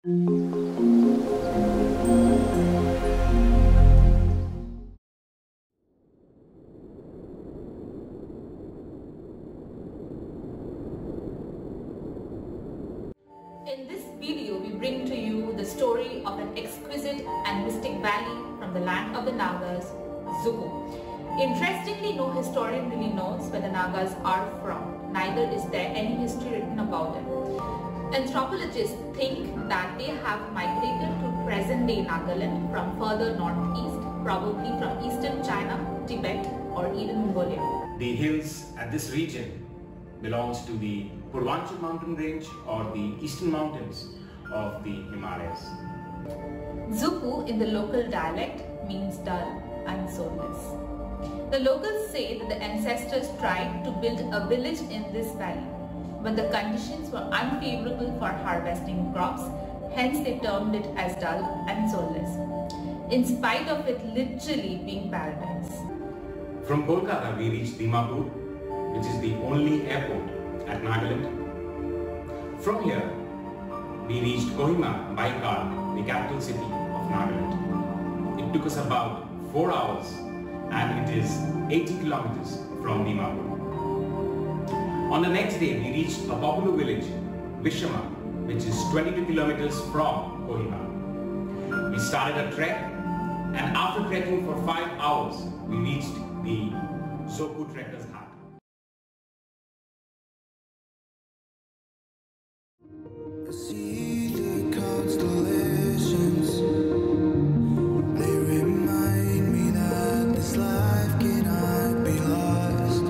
In this video, we bring to you the story of an exquisite and mystic valley from the land of the Nagas, Zuku. Interestingly, no historian really knows where the Nagas are from, neither is there any history written about them. Anthropologists think that they have migrated to present-day Nagaland from further northeast, probably from eastern China, Tibet, or even Mongolia. The hills at this region belongs to the Purvanchal mountain range or the eastern mountains of the Himalayas. Zuku in the local dialect means dull and soulless. The locals say that the ancestors tried to build a village in this valley, but the conditions were unfavorable for harvesting crops, hence they termed it as dull and soulless, in spite of it literally being paradise. From Kolkata we reached Dimapur, which is the only airport at Nagaland. From here we reached Kohima by car, the capital city of Nagaland. It took us about 4 hours and it is 80 kilometers from Dimapur. On the next day we reached a popular village, Vishama, which is 22 kilometers from Kohima. We started a trek, and after trekking for 5 hours we reached the Zoku Trekkers Hut. See the constellations, they remind me that this life cannot be lost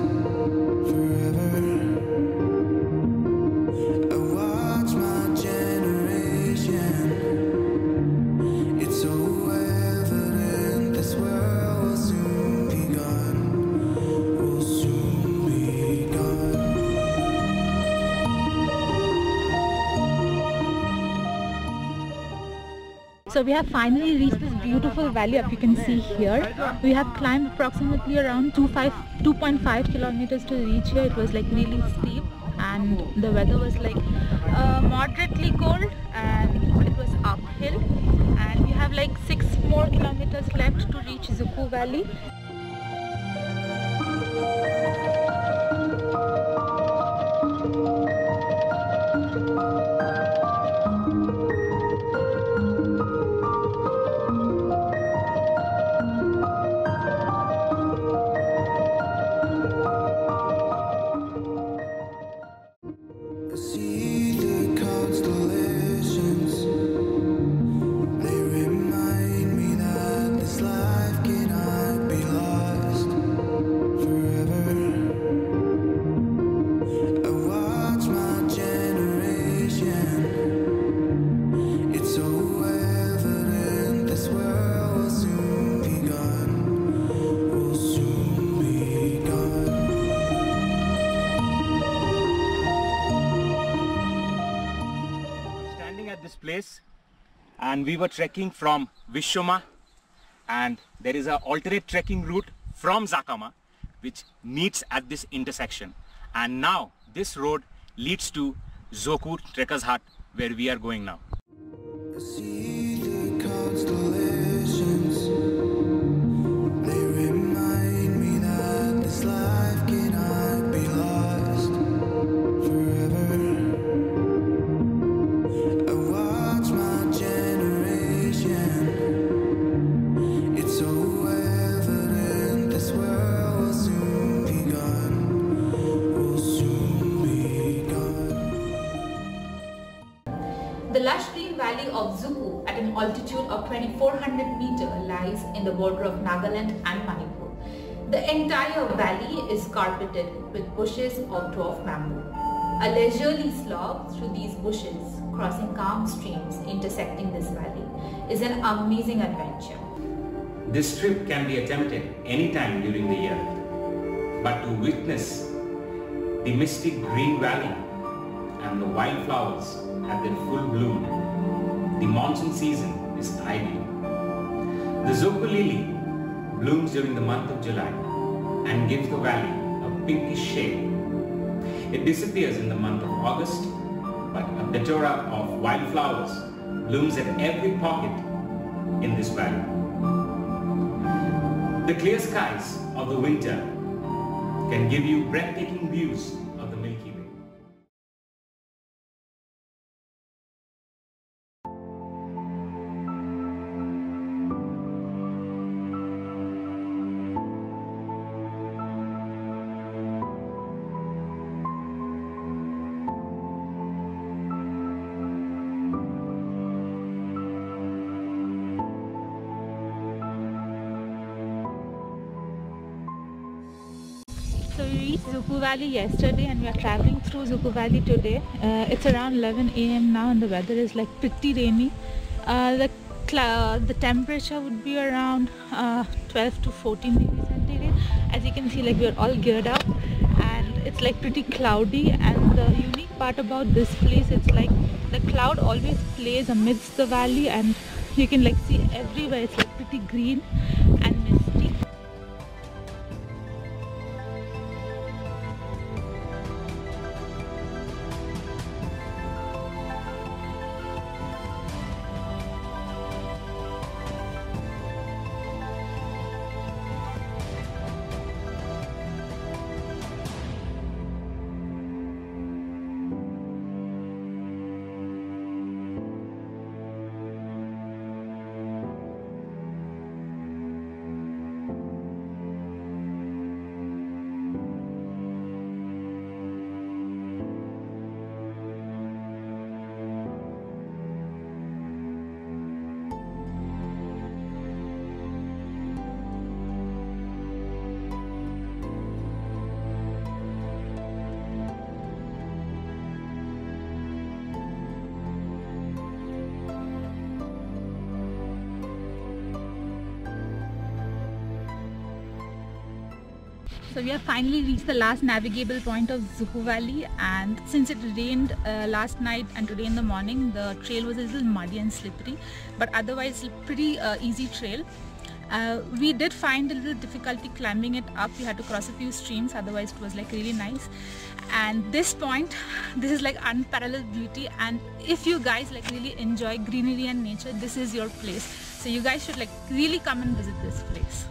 forever. I watch my generation, it's so evident this world will soon be gone, will soon be gone. So we have finally reached this beautiful valley up you can see here. We have climbed approximately around 2.5 kilometers to reach here. It was like really steep and the weather was like moderately cold and it was uphill, and we have like 6 more kilometers left to reach Zuku Valley. See the constellations, they remind me that this life cannot be lost forever. I watch my generation, it's so evident this world will soon be gone, will soon be gone. At this place, and we were trekking from Vishoma, and there is an alternate trekking route from Zakama which meets at this intersection, and now this road leads to Zoku Trekkers Hut, where we are going now. See the constellations, they remind me that this life cannot be lost forever. I watch my generation, it's so evident this world will soon be gone, will soon be gone. The lush green valley of Zuku at an altitude of 2400 meters lies in the border of Nagaland and Manipur. The entire valley is carpeted with bushes of dwarf bamboo. A leisurely slog through these bushes, crossing calm streams intersecting this valley, is an amazing adventure. This trip can be attempted anytime during the year, but to witness the mystic green valley and the wildflowers at their full bloom, the monsoon season is ideal. The Zoku lily blooms during the month of July and gives the valley a pinkish shade. It disappears in the month of August, but a plethora of wildflowers blooms at every pocket in this valley. The clear skies of the winter can give you breathtaking views of the Milky Way. So we reached Zupu Valley yesterday and we are traveling through Zupu Valley today. It's around 11 AM now and the weather is like pretty rainy. The temperature would be around 12 to 14 degrees centigrade. As you can see, like we are all geared up and it's like pretty cloudy, and the unique part about this place, it's like the cloud always plays amidst the valley and you can like see everywhere. It's like pretty green and misty. So we have finally reached the last navigable point of Zupu Valley, and since it rained last night and today in the morning, the trail was a little muddy and slippery, but otherwise pretty easy trail. We did find a little difficulty climbing it up. We had to cross a few streams, otherwise it was like really nice. And this point, this is like unparalleled beauty, and if you guys like really enjoy greenery and nature, this is your place. So you guys should like really come and visit this place.